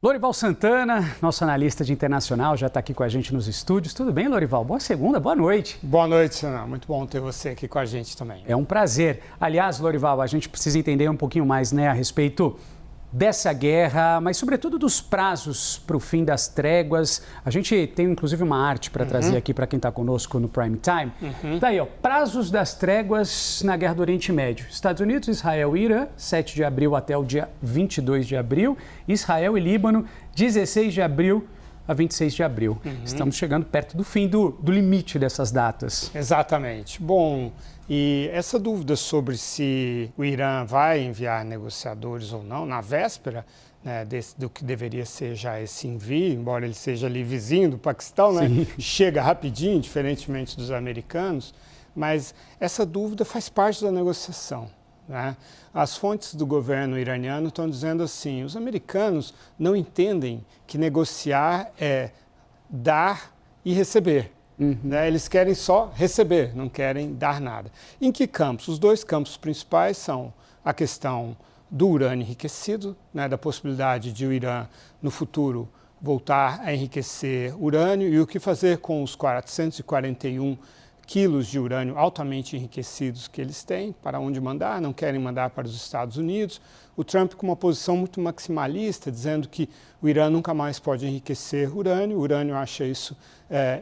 Lorival Santana, nosso analista de internacional, já está aqui com a gente nos estúdios. Tudo bem, Lorival? Boa segunda, boa noite. Boa noite, Sana. Muito bom ter você aqui com a gente também. É um prazer. Aliás, Lorival, a gente precisa entender um pouquinho mais, a respeito dessa guerra, mas sobretudo dos prazos para o fim das tréguas. A gente tem inclusive uma arte para trazer aqui para quem está conosco no Prime Time. Daí, prazos das tréguas na guerra do Oriente Médio. Estados Unidos, Israel e Irã, 7 de abril até o dia 22 de abril. Israel e Líbano, 16 de abril a 26 de abril. Estamos chegando perto do fim do limite dessas datas. Exatamente. Bom, e essa dúvida sobre se o Irã vai enviar negociadores ou não, na véspera do que deveria ser já esse envio, embora ele seja ali vizinho do Paquistão, chega rapidinho, diferentemente dos americanos, mas essa dúvida faz parte da negociação. As fontes do governo iraniano estão dizendo assim, os americanos não entendem que negociar é dar e receber. Eles querem só receber, não querem dar nada. Em que campos? Os dois campos principais são a questão do urânio enriquecido, da possibilidade de o Irã, no futuro, voltar a enriquecer urânio e o que fazer com os 441 quilos de urânio altamente enriquecidos que eles têm, para onde mandar, não querem mandar para os Estados Unidos. O Trump com uma posição muito maximalista, dizendo que o Irã nunca mais pode enriquecer urânio. O urânio acha isso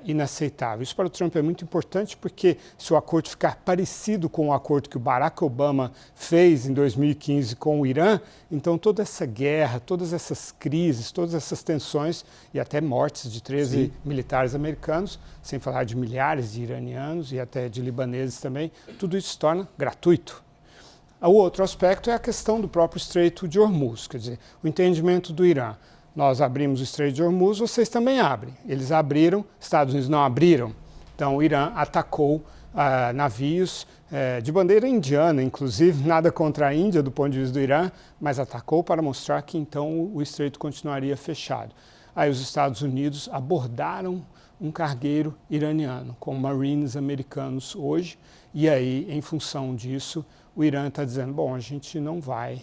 inaceitável. Isso para o Trump é muito importante porque se o acordo ficar parecido com o acordo que o Barack Obama fez em 2015 com o Irã, então toda essa guerra, todas essas crises, todas essas tensões e até mortes de 13 militares americanos, sem falar de milhares de iranianos e até de libaneses também, tudo isso se torna gratuito. O outro aspecto é a questão do próprio Estreito de Hormuz, quer dizer, o entendimento do Irã. Nós abrimos o Estreito de Hormuz, vocês também abrem. Eles abriram, Estados Unidos não abriram. Então o Irã atacou navios de bandeira indiana, inclusive, nada contra a Índia do ponto de vista do Irã, mas atacou para mostrar que então o Estreito continuaria fechado. Aí os Estados Unidos abordaram um cargueiro iraniano com marines americanos hoje, e aí, em função disso, o Irã está dizendo, bom, a gente não vai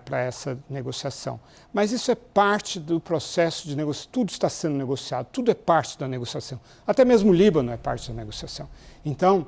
para essa negociação. Mas isso é parte do processo de negociação, tudo está sendo negociado, tudo é parte da negociação. Até mesmo o Líbano é parte da negociação. Então,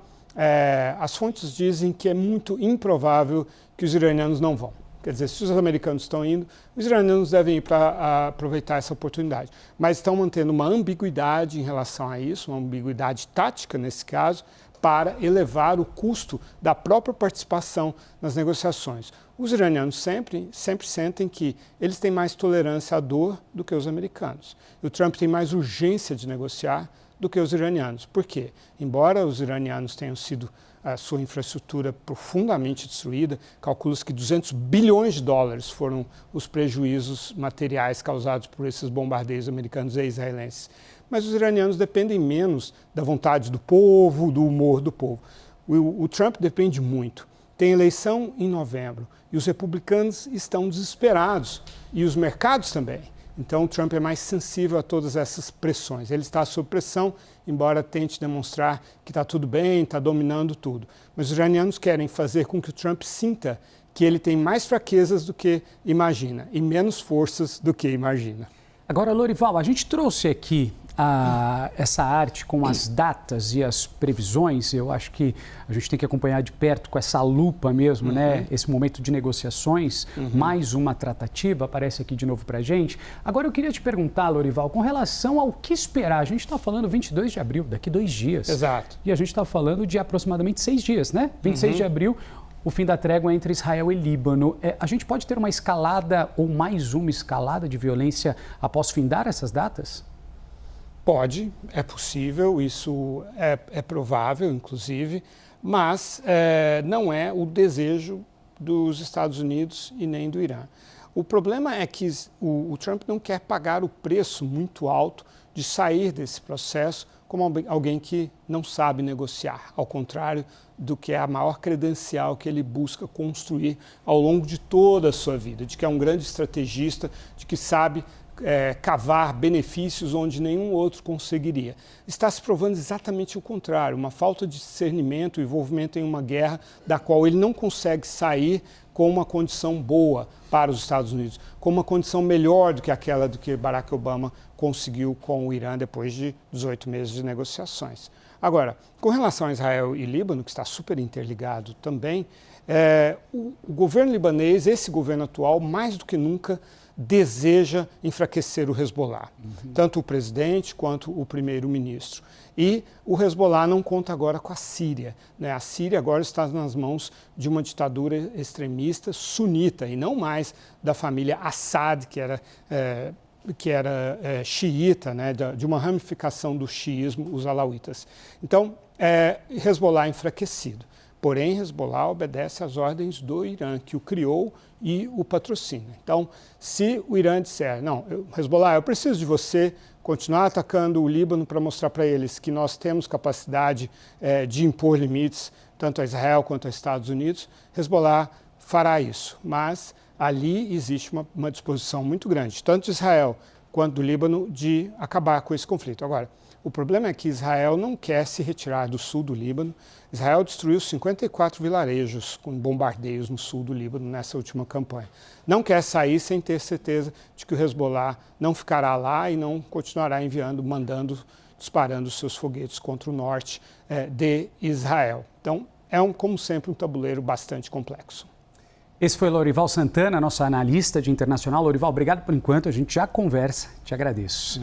as fontes dizem que é muito improvável que os iranianos não vão. Quer dizer, se os americanos estão indo, os iranianos devem ir para aproveitar essa oportunidade. Mas estão mantendo uma ambiguidade em relação a isso, uma ambiguidade tática nesse caso, para elevar o custo da própria participação nas negociações. Os iranianos sempre sentem que eles têm mais tolerância à dor do que os americanos. E o Trump tem mais urgência de negociar do que os iranianos. Por quê? Embora os iranianos tenham sido a sua infraestrutura profundamente destruída, calcula-se que 200 bilhões de dólares foram os prejuízos materiais causados por esses bombardeios americanos e israelenses. Mas os iranianos dependem menos da vontade do povo, do humor do povo. O Trump depende muito. Tem eleição em novembro e os republicanos estão desesperados e os mercados também. Então o Trump é mais sensível a todas essas pressões. Ele está sob pressão, embora tente demonstrar que está tudo bem, está dominando tudo. Mas os iranianos querem fazer com que o Trump sinta que ele tem mais fraquezas do que imagina e menos forças do que imagina. Agora, Lorival, a gente trouxe aqui essa arte com as datas e as previsões. Eu acho que a gente tem que acompanhar de perto com essa lupa mesmo, esse momento de negociações, mais uma tratativa, aparece aqui de novo para a gente. Agora eu queria te perguntar, Lorival, com relação ao que esperar. A gente está falando 22 de abril, daqui 2 dias. Exato. E a gente está falando de aproximadamente 6 dias, 26 de abril, o fim da trégua entre Israel e Líbano. A gente pode ter uma escalada ou mais uma escalada de violência após findar essas datas? Pode, é possível, isso é provável, inclusive, mas não é o desejo dos Estados Unidos e nem do Irã. O problema é que o Trump não quer pagar o preço muito alto de sair desse processo como alguém que não sabe negociar, ao contrário do que é a maior credencial que ele busca construir ao longo de toda a sua vida, de que é um grande estrategista, de que sabe cavar benefícios onde nenhum outro conseguiria. Está se provando exatamente o contrário, uma falta de discernimento, envolvimento em uma guerra da qual ele não consegue sair com uma condição boa para os Estados Unidos, com uma condição melhor do que aquela do que Barack Obama conseguiu com o Irã depois de 18 meses de negociações. Agora, com relação a Israel e Líbano, que está super interligado também, o governo libanês, esse governo atual, mais do que nunca, deseja enfraquecer o Hezbollah, tanto o presidente quanto o primeiro-ministro. E o Hezbollah não conta agora com a Síria, né? A Síria agora está nas mãos de uma ditadura extremista sunita e não mais da família Assad, que era xiita, né? De uma ramificação do xiismo, os alauítas. Então, Hezbollah enfraquecido. Porém, Hezbollah obedece às ordens do Irã, que o criou e o patrocina. Então, se o Irã disser, não, Hezbollah, eu preciso de você continuar atacando o Líbano para mostrar para eles que nós temos capacidade de impor limites, tanto a Israel quanto aos Estados Unidos, Hezbollah fará isso. Mas ali existe uma disposição muito grande, tanto de Israel quanto do Líbano, de acabar com esse conflito. Agora, o problema é que Israel não quer se retirar do sul do Líbano. Israel destruiu 54 vilarejos com bombardeios no sul do Líbano nessa última campanha. Não quer sair sem ter certeza de que o Hezbollah não ficará lá e não continuará enviando, disparando seus foguetes contra o norte de Israel. Então, como sempre, um tabuleiro bastante complexo. Esse foi Lorival Santana, nosso analista de internacional. Lorival, obrigado por enquanto. A gente já conversa. Te agradeço.